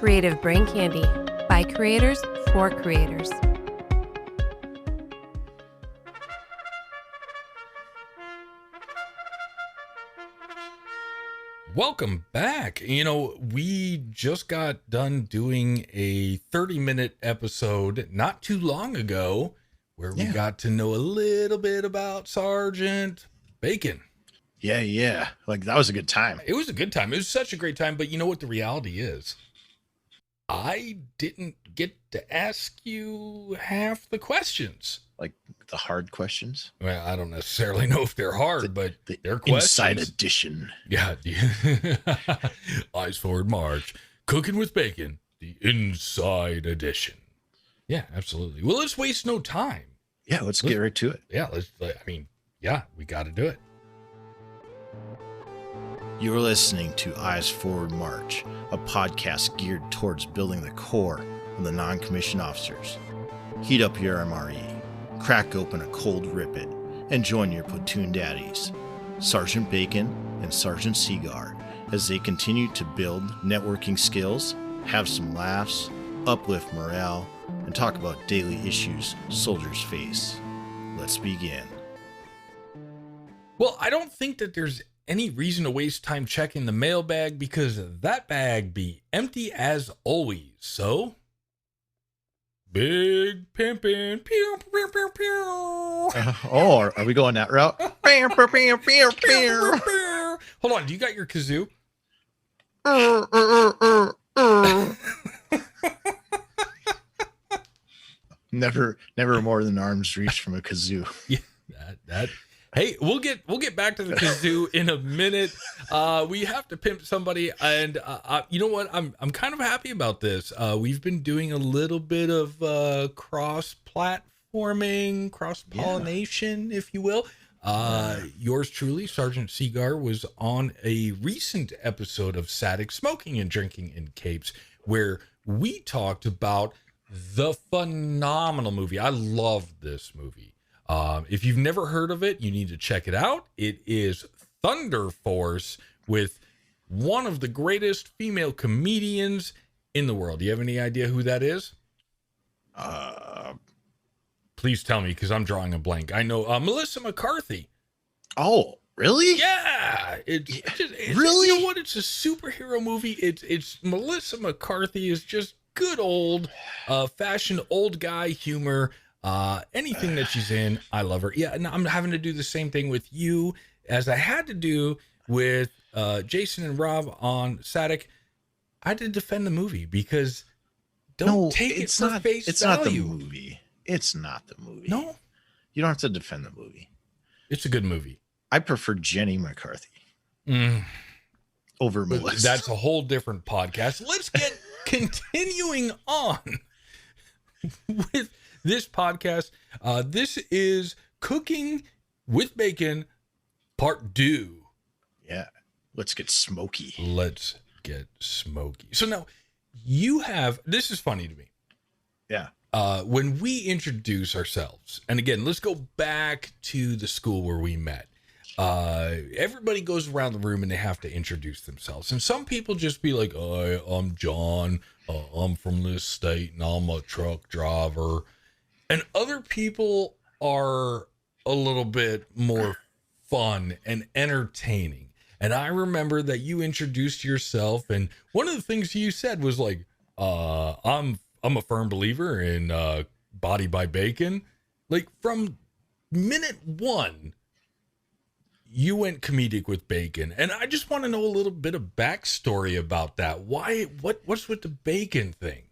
Creative Brain Candy by creators for creators. Welcome back. We just got done doing a 30-minute episode not too long ago where we got to know a little bit about Sergeant Bacon. Yeah. Like, that was a good time. It was a good time. It was such a great time. But you know what the reality is? I didn't get to ask you half the questions. Like the hard questions? Well, I don't necessarily know if they're hard, but they're questions. Inside edition. Yeah. Eyes Forward March. Cooking with Bacon. The Inside Edition. Yeah, absolutely. Well, let's waste no time. Yeah, let's get right to it. Yeah, we got to do it. You're listening to Eyes Forward March, a podcast geared towards building the core of the non-commissioned officers. Heat up your MRE, crack open a cold rip it, and join your platoon daddies, Sergeant Bacon and Sergeant Seagar, as they continue to build networking skills, have some laughs, uplift morale, and talk about daily issues soldiers face. Let's begin. Well, I don't think that there's any reason to waste time checking the mailbag because that bag be empty as always. So, big pimpin'. Pew, pew, pew, pew. Are we going that route? Hold on, do you got your kazoo? Never more than arm's reach from a kazoo. Yeah, that. Hey, we'll get back to the kazoo in a minute. We have to pimp somebody, and you know what? I'm kind of happy about this. We've been doing a little bit of cross-platforming, cross-pollination, if you will. Yours truly, Sergeant Seagar, was on a recent episode of Satic Smoking and Drinking in Capes, where we talked about the phenomenal movie. I love this movie. If you've never heard of it, you need to check it out. It is Thunder Force with one of the greatest female comedians in the world. Do you have any idea who that is? Please tell me, because I'm drawing a blank. I know Melissa McCarthy. Oh, really? Yeah. Really? You know what? It's a superhero movie. It's Melissa McCarthy is just good old fashioned old guy humor. Anything that she's in, I love her. Yeah, and I'm having to do the same thing with you as I had to do with Jason and Rob on Satic. I had to defend the movie because take it for face value. It's not the movie. It's not the movie. No, you don't have to defend the movie. It's a good movie. I prefer Jenny McCarthy over Melissa. That's a whole different podcast. Let's get continuing on with this podcast. This is Cooking with Bacon Part 2. Yeah. Let's get smoky. So now you have, this is funny to me. Yeah. When we introduce ourselves, and again, let's go back to the school where we met. Everybody goes around the room and they have to introduce themselves. And some people just be like, I'm John. I'm from this state and I'm a truck driver. And other people are a little bit more fun and entertaining. And I remember that you introduced yourself, and one of the things you said was like, I'm a firm believer in Body by Bacon. Like, from minute one, you went comedic with Bacon. And I just want to know a little bit of backstory about that. What's with the bacon thing?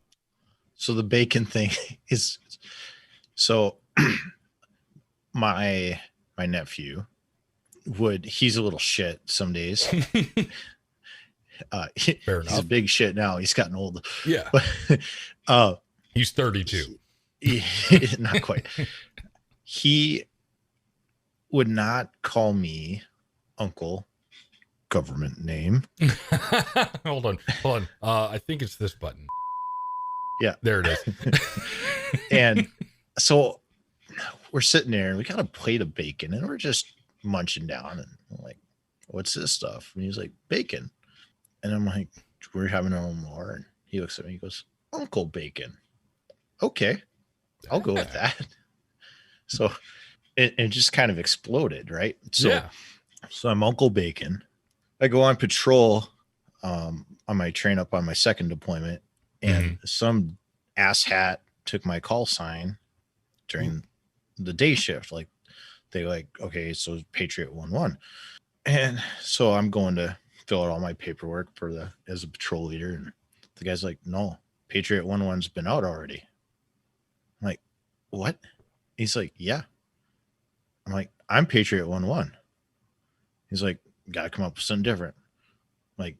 So the bacon thing is... So my nephew he's a little shit some days. Fair enough. He's a big shit now. He's gotten old. Yeah. But, he's 32. Not quite. He would not call me uncle, government name. Hold on. I think it's this button. Yeah. There it is. And so we're sitting there and we got a plate of bacon and we're just munching down and I'm like, what's this stuff? And he's like, bacon. And I'm like, we're having our own more. And He looks at me. He goes, Uncle Bacon. Okay, I'll go with that. So it just kind of exploded, right? So I'm Uncle Bacon. I go on patrol on my train up on my second deployment, and some asshat took my call sign during the day shift. Like they like, okay, so Patriot 1-1. And so I'm going to fill out all my paperwork as a patrol leader. And the guy's like, no, Patriot 1-1's been out already. I'm like, what? He's like, yeah. I'm like, I'm Patriot 1-1. He's like, gotta come up with something different. I'm like,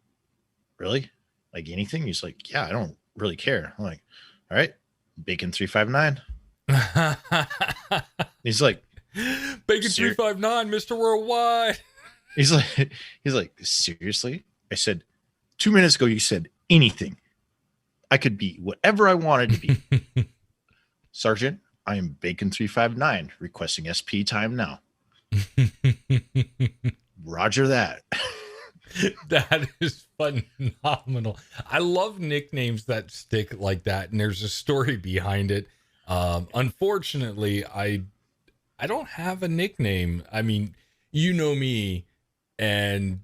really? Like anything? He's like, yeah, I don't really care. I'm like, all right, Bacon 359. He's like, Bacon 359, Mr. Worldwide. He's like, seriously? I said, 2 minutes ago, you said anything. I could be whatever I wanted to be. Sergeant, I am Bacon 359, requesting SP time now. Roger that. That is phenomenal. I love nicknames that stick like that, and there's a story behind it. Unfortunately, I don't have a nickname. I mean, you know me, and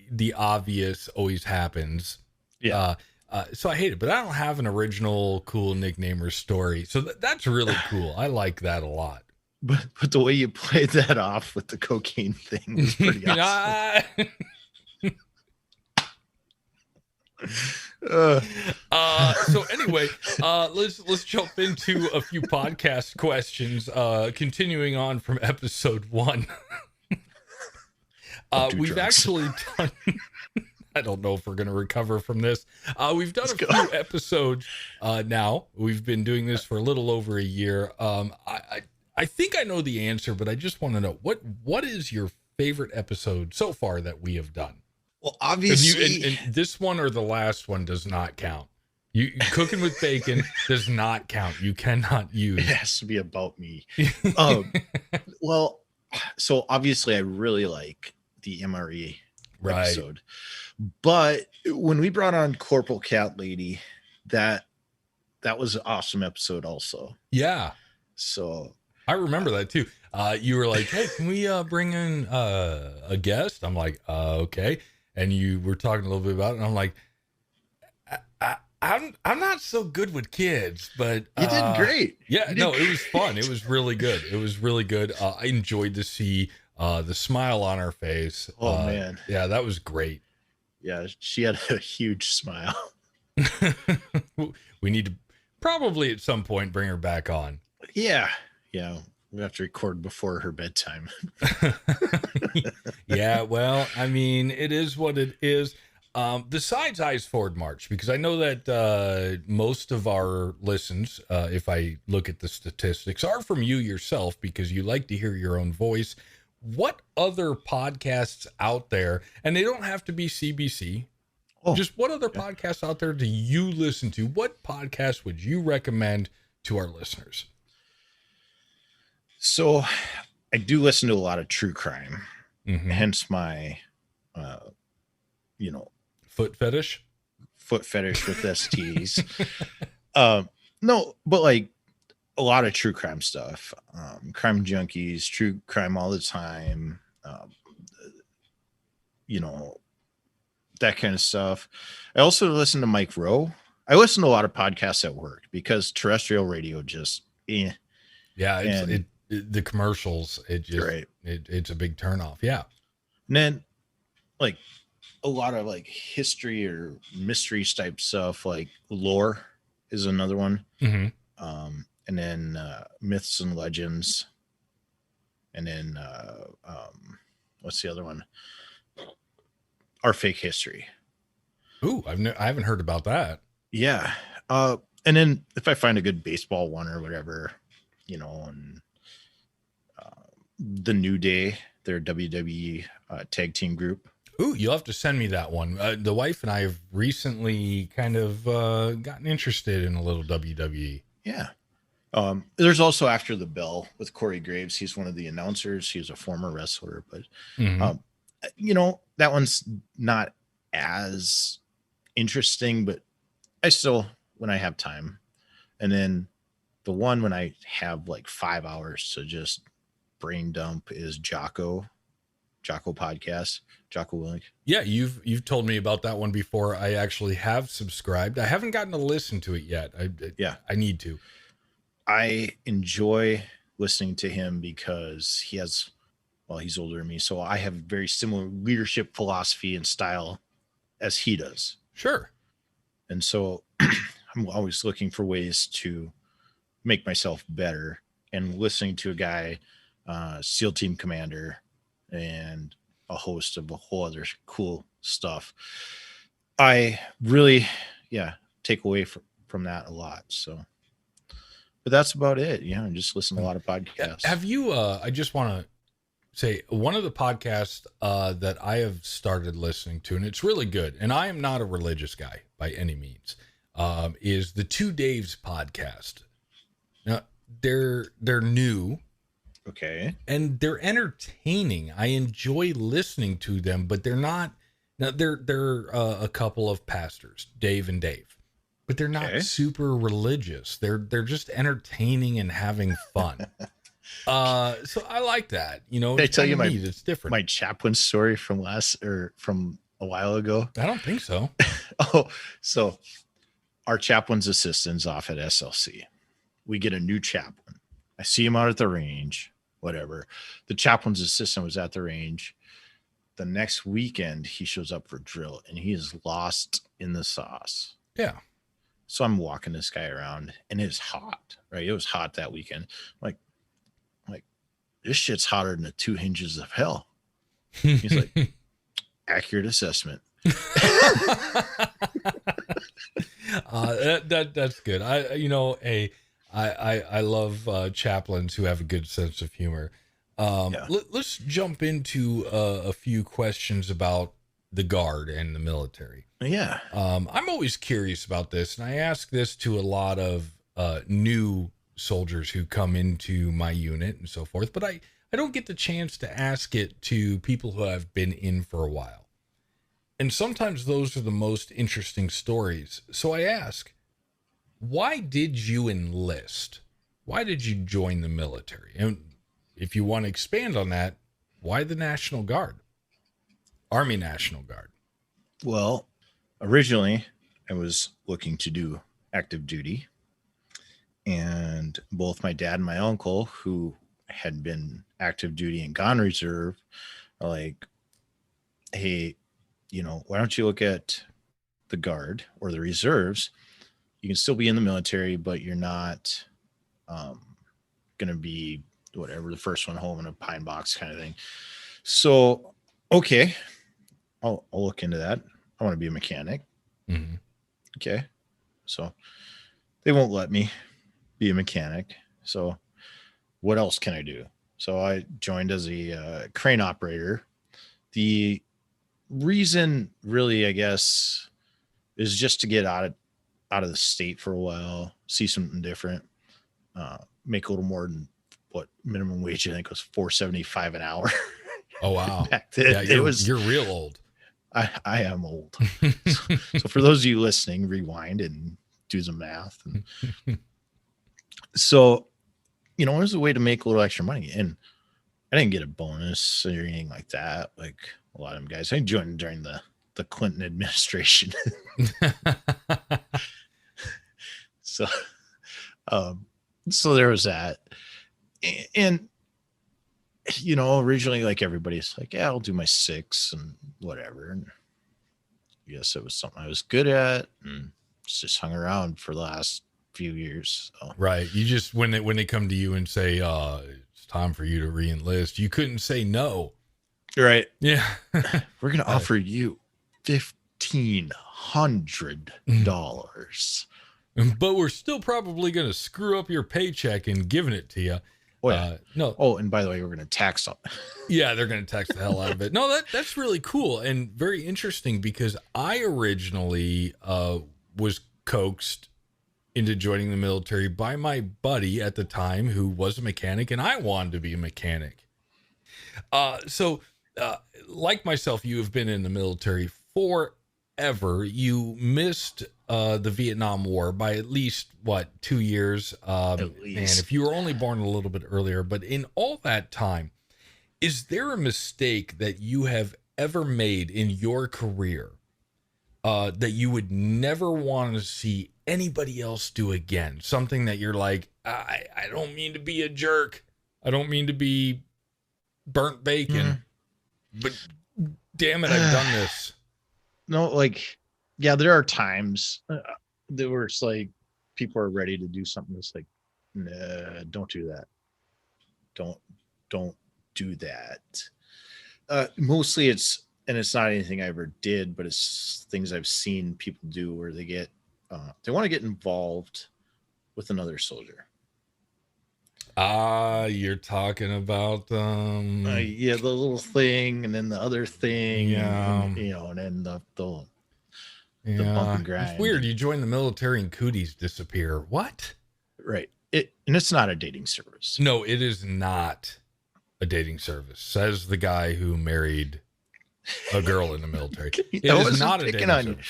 the obvious always happens. Yeah. So I hate it, but I don't have an original cool nickname or story. So that's really cool. I like that a lot. But the way you played that off with the cocaine thing was pretty awesome. So anyway, let's jump into a few podcast questions. Continuing on from episode 1. We've actually done. I don't know if we're going to recover from this. We've done a few episodes now. We've been doing this for a little over a year. I think I know the answer, but I just want to know what is your favorite episode so far that we have done? Well, obviously, and this one or the last one does not count. You cooking with bacon does not count. You cannot use. It has to be about me. Well, so obviously, I really like the MRE episode, but when we brought on Corporal Cat Lady, that was an awesome episode, also. Yeah. So I remember that too. You were like, "Hey, can we bring in a guest?" I'm like, "Okay." And you were talking a little bit about it, and I'm like, I'm not so good with kids, but you did great. Yeah, it was fun. It was really good. It was really good. I enjoyed to see the smile on her face. Oh man, yeah, that was great. Yeah, she had a huge smile. We need to probably at some point bring her back on. Yeah, we have to record before her bedtime. Yeah, well, I mean, it is what it is. Besides Eyes Forward March, because I know that most of our listens, if I look at the statistics, are from you yourself because you like to hear your own voice. What other podcasts out there, and they don't have to be CBC, just what other podcasts out there do you listen to? What podcast would you recommend to our listeners? So I do listen to a lot of true crime, hence my, foot fetish with STs. No, but like a lot of true crime stuff, Crime Junkies, True Crime All the Time, that kind of stuff. I also listen to Mike Rowe. I listen to a lot of podcasts at work because terrestrial radio just, yeah, the commercials, it's a big turnoff. Yeah. And then like a lot of like history or mysteries type stuff, like Lore is another one. And then Myths and Legends. And then what's the other one? Our Fake History. Ooh, I haven't heard about that. Yeah. And then if I find a good baseball one or whatever, and the New Day, their WWE tag team group. Ooh, you'll have to send me that one. The wife and I have recently kind of gotten interested in a little WWE. Yeah. There's also After the Bell with Corey Graves. He's one of the announcers. He's a former wrestler, but that one's not as interesting, but I still, when I have time. And then the one when I have like 5 hours to just brain dump is Jocko podcast, Jocko Willink. Yeah, you've told me about that one before. I actually have subscribed. I haven't gotten to listen to it yet. I need to. I enjoy listening to him because he's older than me, so I have very similar leadership philosophy and style as he does. Sure. And so I'm always looking for ways to make myself better, and listening to a guy, SEAL team commander, and a host of a whole other cool stuff, I really, take away from that a lot. So, but that's about it. Yeah. I just listen to a lot of podcasts. Have you, I just want to say one of the podcasts that I have started listening to, and it's really good, and I am not a religious guy by any means, is the Two Daves podcast. Now they're new. Okay. And they're entertaining. I enjoy listening to them, but they're not. Now they're a couple of pastors, Dave and Dave, but they're not super religious. They're just entertaining and having fun. So I like that. You know, Did I tell you it's different. My chaplain story from from a while ago? I don't think so. So our chaplain's assistant's off at SLC. We get a new chaplain. I see him out at the range, whatever. The chaplain's assistant was at the range. The next weekend, he shows up for drill, and he is lost in the sauce. Yeah. So I'm walking this guy around, and it's hot, right? It was hot that weekend. I'm like, this shit's hotter than the 2 hinges of hell. He's like, accurate assessment. That's good. I love chaplains who have a good sense of humor. Let's jump into a few questions about the Guard and the military. Yeah. I'm always curious about this, and I ask this to a lot of new soldiers who come into my unit and so forth, but I don't get the chance to ask it to people who have been in for a while. And sometimes those are the most interesting stories. So I ask, why did you enlist? Why did you join the military? And if you want to expand on that, why the National Guard? Army National Guard. Well, originally I was looking to do active duty, and both my dad and my uncle, who had been active duty and gone reserve, are like, hey, why don't you look at the Guard or the reserves? You can still be in the military, but you're not going to be whatever, the first one home in a pine box kind of thing. So, okay, I'll look into that. I want to be a mechanic. Mm-hmm. Okay. So they won't let me be a mechanic. So what else can I do? So I joined as a crane operator. The reason really, I guess, is just to get out of the state for a while, see something different, make a little more than what minimum wage I think was $4.75 an hour. Oh wow! Back then, yeah, you're real old. I am old. So for those of you listening, rewind and do some math. So, it was a way to make a little extra money, and I didn't get a bonus or anything like that. Like a lot of them guys, I joined during the Clinton administration. So there was that. And, originally, like, everybody's like, yeah, I'll do my 6 and whatever. And I guess it was something I was good at, and just hung around for the last few years. So. Right. You just, when they come to you and say, it's time for you to re-enlist, you couldn't say no. Right. Yeah. We're going to offer you $1,500. But we're still probably going to screw up your paycheck and giving it to you. Oh, yeah. No. Oh, and by the way, we're going to tax them. Yeah, they're going to tax the hell out of it. No, that's really cool and very interesting, because I originally was coaxed into joining the military by my buddy at the time, who was a mechanic, and I wanted to be a mechanic. So like myself, you have been in the military forever. however, you missed the Vietnam War by at least, 2 years? At least. And if you were only born a little bit earlier, but in all that time, is there a mistake that you have ever made in your career that you would never want to see anybody else do again? Something that you're like, I don't mean to be a jerk. I don't mean to be burnt bacon, but damn it, I've done this. No, like, yeah, there are times that where it's like people are ready to do something that's like, nah, don't do that. Don't do that. Mostly it's not anything I ever did, but it's things I've seen people do where they get, they want to get involved with another soldier. You're talking about Yeah, the little thing and then the other thing, Yeah. and, and then the bump yeah, and grind. it's weird. You join the military and cooties disappear. What? Right. And it's not a dating service. No, it is not a dating service, says the guy who married a girl in the military. It is not a dating service.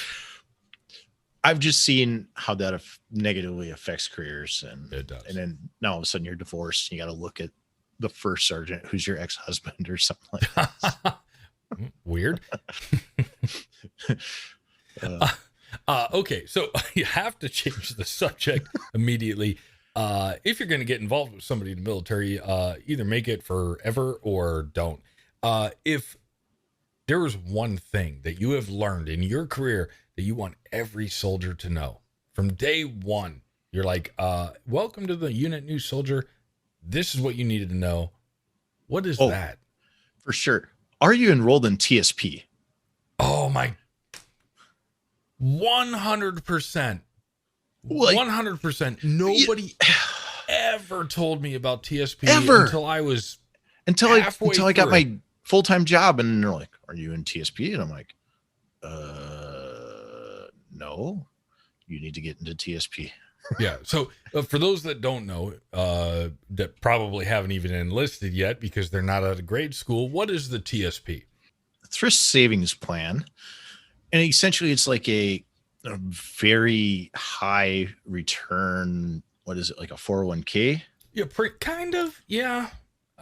I've just seen how that negatively affects careers, and It does. And then now all of a sudden you're divorced. And you got to look at the first sergeant who's your ex-husband or something like that. Weird. Okay, so you have to change the subject immediately. If you're going to get involved with somebody in the military, either make it forever or don't. If there was one thing that you have learned in your career that you want every soldier to know from day one, you're like, welcome to the unit, new soldier. This is what you needed to know. What is that? For sure. Are you enrolled in TSP? Oh my, 100%. Like, 100%. Nobody ever told me about TSP Ever. until I was until I got through. my full-time job, and they're like, "Are you in TSP?" And I'm like, no. You need to get into TSP. Yeah. So for those that don't know, that probably haven't even enlisted yet because they're not out of grade school, what is the TSP? Thrift savings plan, and essentially it's like a very high return. What is it, like a 401k? Yeah, kind of. Yeah.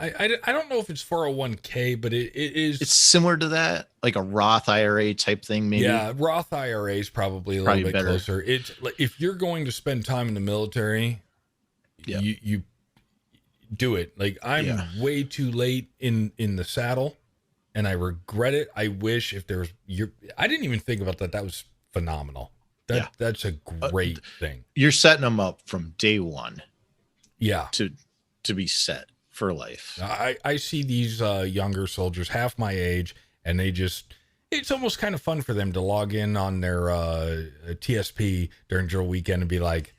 I don't know if it's 401k, but it is. It's similar to that, like a Roth IRA type thing, maybe. Yeah, Roth IRA is probably a little bit better. closer. It's like if you're going to spend time in the military, you do it. Like I'm way too late in the saddle, and I regret it. I wish if there was I didn't even think about that. That was phenomenal. That's a great thing. You're setting them up from day one. Yeah, to be set for life. I see these younger soldiers half my age, and it's almost kind of fun for them to log in on their TSP during drill weekend and be like,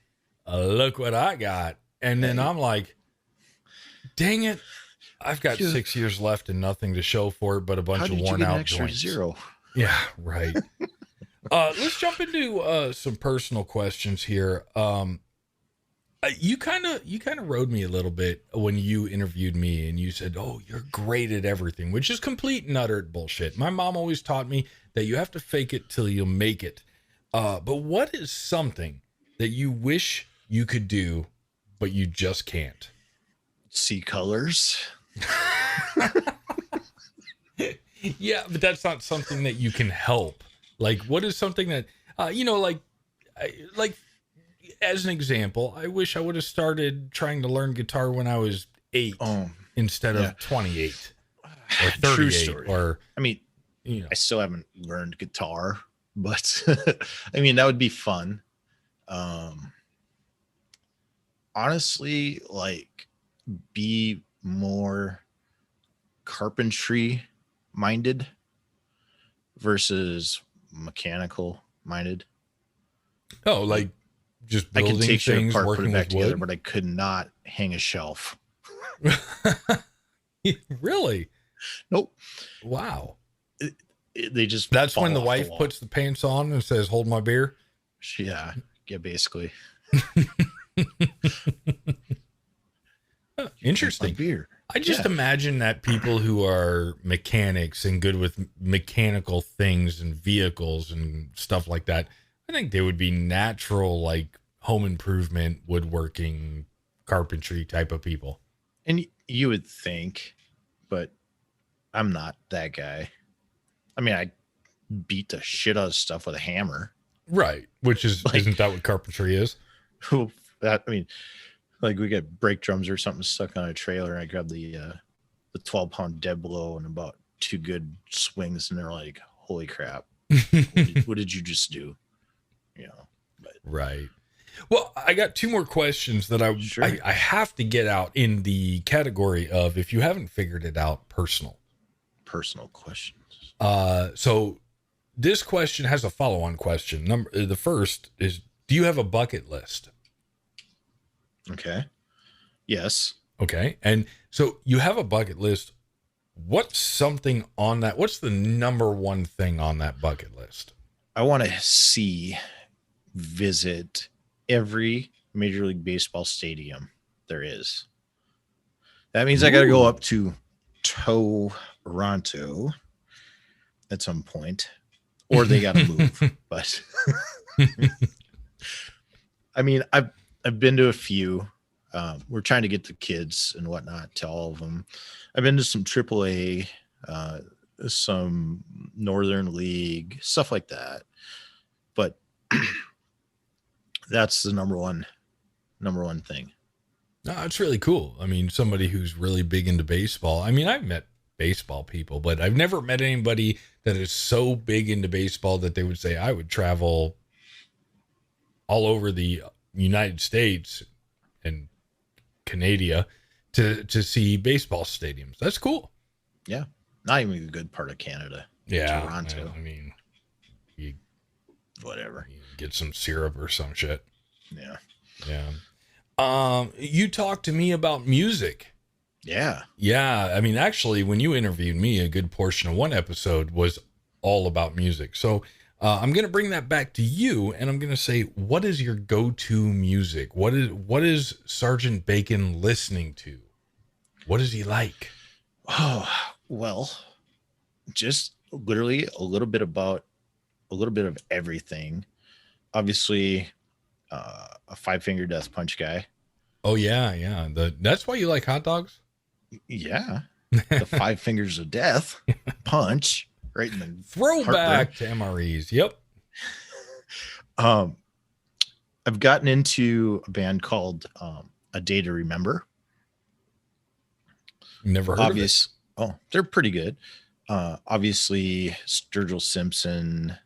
look what I got. And then I'm like, dang it, I've got 6 years left and nothing to show for it but a bunch of worn out joints. Zero? Yeah, right. Let's jump into some personal questions here. You kind of rode me a little bit when you interviewed me, and you said, "Oh, you're great at everything," which is complete and utter bullshit. My mom always taught me that you have to fake it till you make it. But what is something that you wish you could do, but you just can't? See colors. Yeah, but that's not something that you can help. Like, what is something that, like as an example, I wish I would have started trying to learn guitar when I was 8 instead of 28 or 38. True story. Or, I mean, I still haven't learned guitar, but I mean, that would be fun. Honestly, like, be more carpentry minded versus mechanical minded. Oh, like just building I can take things, shit apart, put working it back with together, wood. but I could not hang a shelf. Really? Nope. Wow. They just That's fall when the off wife wall. puts the pants on and says, "Hold my beer." Yeah, basically. Interesting. Beer. I just imagine that people who are mechanics and good with mechanical things and vehicles and stuff like that, I think they would be natural, like home improvement, woodworking, carpentry type of people. And you would think, but I'm not that guy. I mean, I beat the shit out of stuff with a hammer. Right. Which is, Like- isn't that what carpentry is? That, I mean, like we get brake drums or something stuck on a trailer, and I grab the 12-pound dead blow and about 2 good swings, and they're like, holy crap, what did you just do? You know, but Right. Well, I got 2 more questions that Sure. I have to get out in the category of, if you haven't figured it out, personal. personal questions. So this question has a follow-on question. The first is, do you have a bucket list? Okay. Yes. Okay. And so you have a bucket list. What's something on that? What's the number one thing on that bucket list? I want to visit every Major League Baseball stadium there is. That means I got to go Ooh. up to Toronto at some point, or they got to move. But I mean, I've been to a few. We're trying to get the kids and whatnot to all of them. I've been to some AAA, some Northern League, stuff like that. But that's the number one thing. No, it's really cool. I mean, somebody who's really big into baseball. I mean, I've met baseball people, but I've never met anybody that is so big into baseball that they would say, I would travel all over the United States and Canada to see baseball stadiums. That's cool. Yeah. Not even a good part of Canada. Yeah. Toronto. I mean, you Whatever. get some syrup or some shit. Yeah. Yeah. You talked to me about music. Yeah. Yeah. I mean, actually, when you interviewed me, a good portion of one episode was all about music. So I'm going to bring that back to you, and I'm going to say, what is your go-to music? What is Sergeant Bacon listening to? What does he like? Oh, well, just literally a little bit of everything. Obviously, a 5-finger death punch guy. Oh yeah, yeah. That's why you like hot dogs? Yeah. The 5 fingers of death punch right in the Throwback to MREs. Yep. I've gotten into a band called A Day to Remember. Never heard of it. Oh, they're pretty good. Obviously, Sturgill Simpson,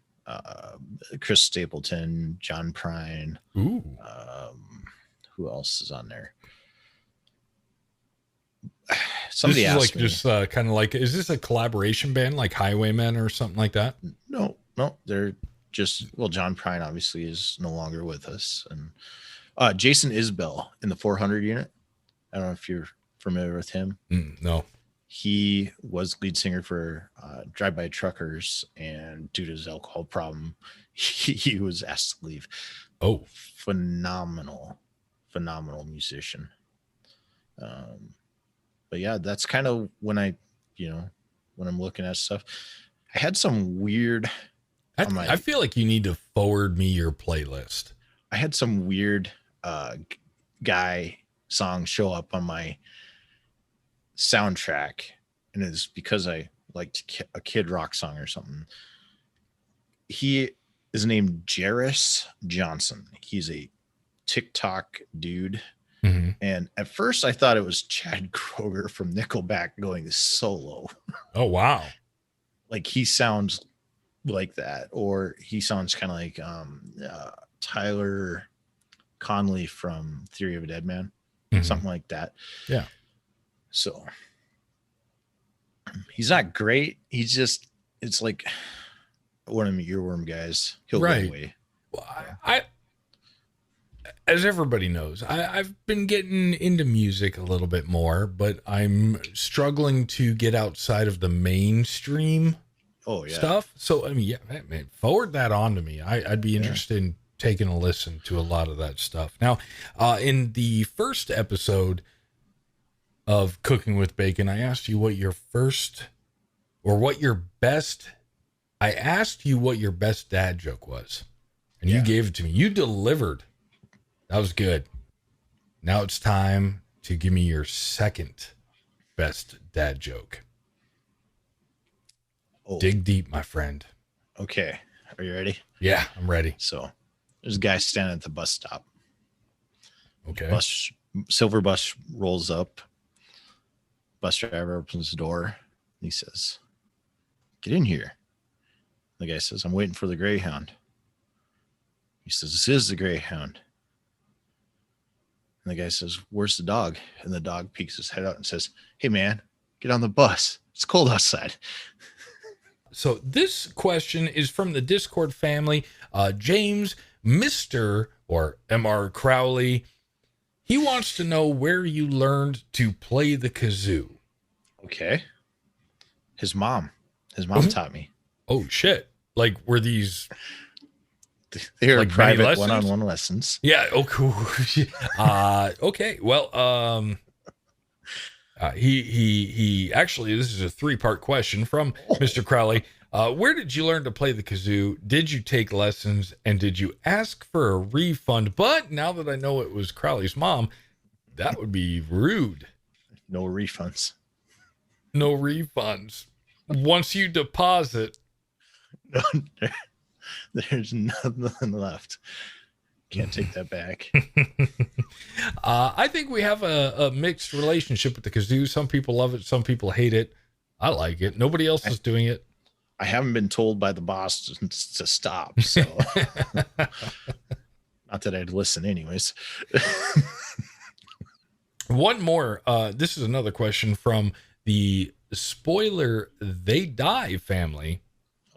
Chris Stapleton, John Prine. Ooh. Who else is on there? This Somebody is asked like me. just kind of like, is this a collaboration band like Highwaymen or something like that? No, they're just, well, John Prine obviously is no longer with us. And Jason Isbell in the 400 unit. I don't know if you're familiar with him. No. He was lead singer for Drive-By Truckers, and due to his alcohol problem, he was asked to leave. Oh, Phenomenal musician. But yeah, that's kind of when I'm looking at stuff. I had some weird. I feel like you need to forward me your playlist. I had some weird guy song show up on my soundtrack, and it's because I liked a Kid Rock song or something. He is named Jairus Johnson. He's a TikTok dude. Mm-hmm. And at first I thought it was Chad Kroeger from Nickelback going solo. Oh, wow. Like he sounds like that, or he sounds kind of like Tyler Conley from Theory of a Dead Man, something like that. Yeah. So he's not great. He's just, it's like one of the earworm guys. He'll go away. Well, I as everybody knows, I've been getting into music a little bit more, but I'm struggling to get outside of the mainstream stuff. So, I mean, yeah, man, forward that on to me. I'd be interested in taking a listen to a lot of that stuff. Now, in the first episode, of Cooking with Bacon, I asked you what your best dad joke was. And you gave it to me. You delivered. That was good. Now it's time to give me your second best dad joke. Oh. Dig deep, my friend. Okay. Are you ready? Yeah, I'm ready. So there's a guy standing at the bus stop. Okay. Silver bus rolls up. Bus driver opens the door. And he says, "Get in here." The guy says, "I'm waiting for the Greyhound." He says, "This is the Greyhound." And the guy says, "Where's the dog?" And the dog peeks his head out and says, "Hey, man, get on the bus. It's cold outside." So this question is from the Discord family. James, Mr. or Mr. Crowley. He wants to know where you learned to play the kazoo. Okay. His mom taught me. Oh, shit. Like, were these... They were like private one-on-one lessons. Yeah. Oh, cool. Okay. Well, he actually, this is a 3-part question from Mr. Crowley. Where did you learn to play the kazoo? Did you take lessons? And did you ask for a refund? But now that I know it was Crowley's mom, that would be rude. No refunds. No refunds. Once you deposit. No, there's nothing left. Can't take that back. I think we have a mixed relationship with the kazoo. Some people love it. Some people hate it. I like it. Nobody else is doing it. I haven't been told by the boss to stop. So not that I'd listen anyways. One more. This is another question from the Spoiler They Die family.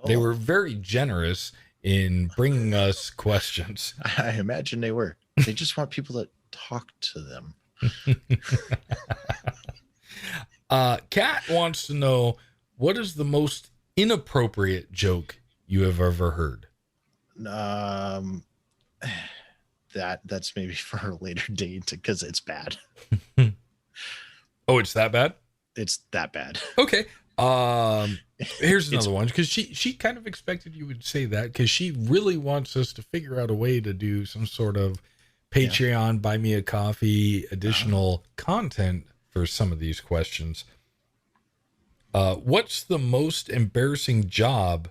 They were very generous in bringing us questions. I imagine they were. They just want people to talk to them. Kat wants to know, what is the most inappropriate joke you have ever heard? That's maybe for a later date because it's bad. Oh, it's that bad? It's that bad. Okay. Here's another one, because she kind of expected you would say that, because she really wants us to figure out a way to do some sort of Patreon, buy me a coffee, additional content for some of these questions. What's the most embarrassing job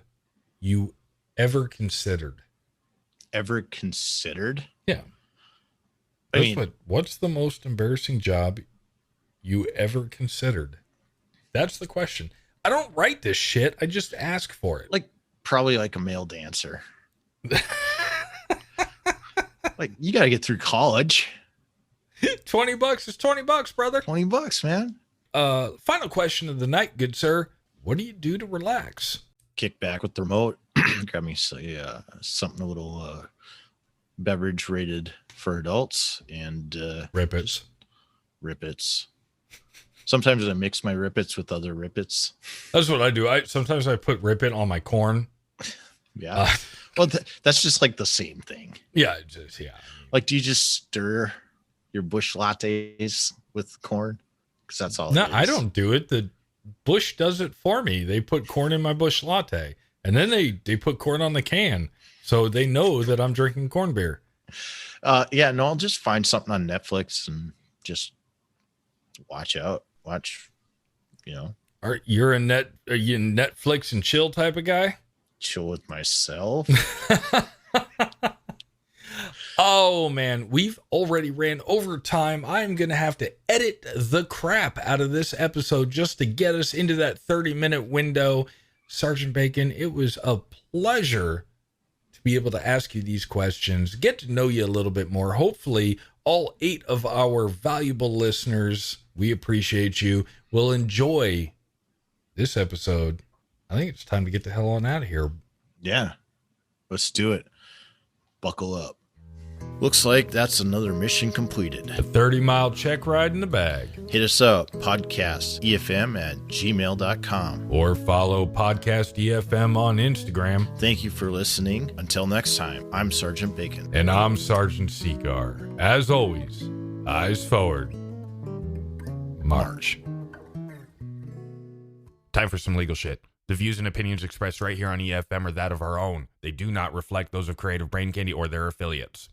you ever considered? Ever considered? Yeah. What's the most embarrassing job you ever considered? That's the question. I don't write this shit. I just ask for it. Probably like a male dancer. Like, you got to get through college. $20 is $20, brother. $20, man. Final question of the night, good sir. What do you do to relax? Kick back with the remote. Grab me something a little beverage rated for adults and Rippets. Sometimes I mix my rippets with other rippets. That's what I do. Sometimes I put rippet on my corn. Yeah. Well, that's just like the same thing. Yeah. Like, do you just stir your Bush lattes with corn? Because that's all. No, I don't do it. The Bush does it for me. They put corn in my Bush latte, and then they put corn on the can, so they know that I'm drinking corn beer. Yeah. No, I'll just find something on Netflix and just watch. Are you a Netflix and chill type of guy? Chill with myself. Oh man, we've already ran over time. I'm going to have to edit the crap out of this episode just to get us into that 30-minute window. Sergeant Bacon, it was a pleasure to be able to ask you these questions, get to know you a little bit more. Hopefully, all 8 of our valuable listeners, we appreciate you, will enjoy this episode. I think it's time to get the hell on out of here. Yeah, let's do it. Buckle up. Looks like that's another mission completed. A 30-mile check ride in the bag. Hit us up, podcastefm@gmail.com. Or follow Podcast EFM on Instagram. Thank you for listening. Until next time, I'm Sergeant Bacon. And I'm Sergeant Seagar. As always, eyes forward. March. Time for some legal shit. The views and opinions expressed right here on EFM are that of our own. They do not reflect those of Creative Brain Candy or their affiliates.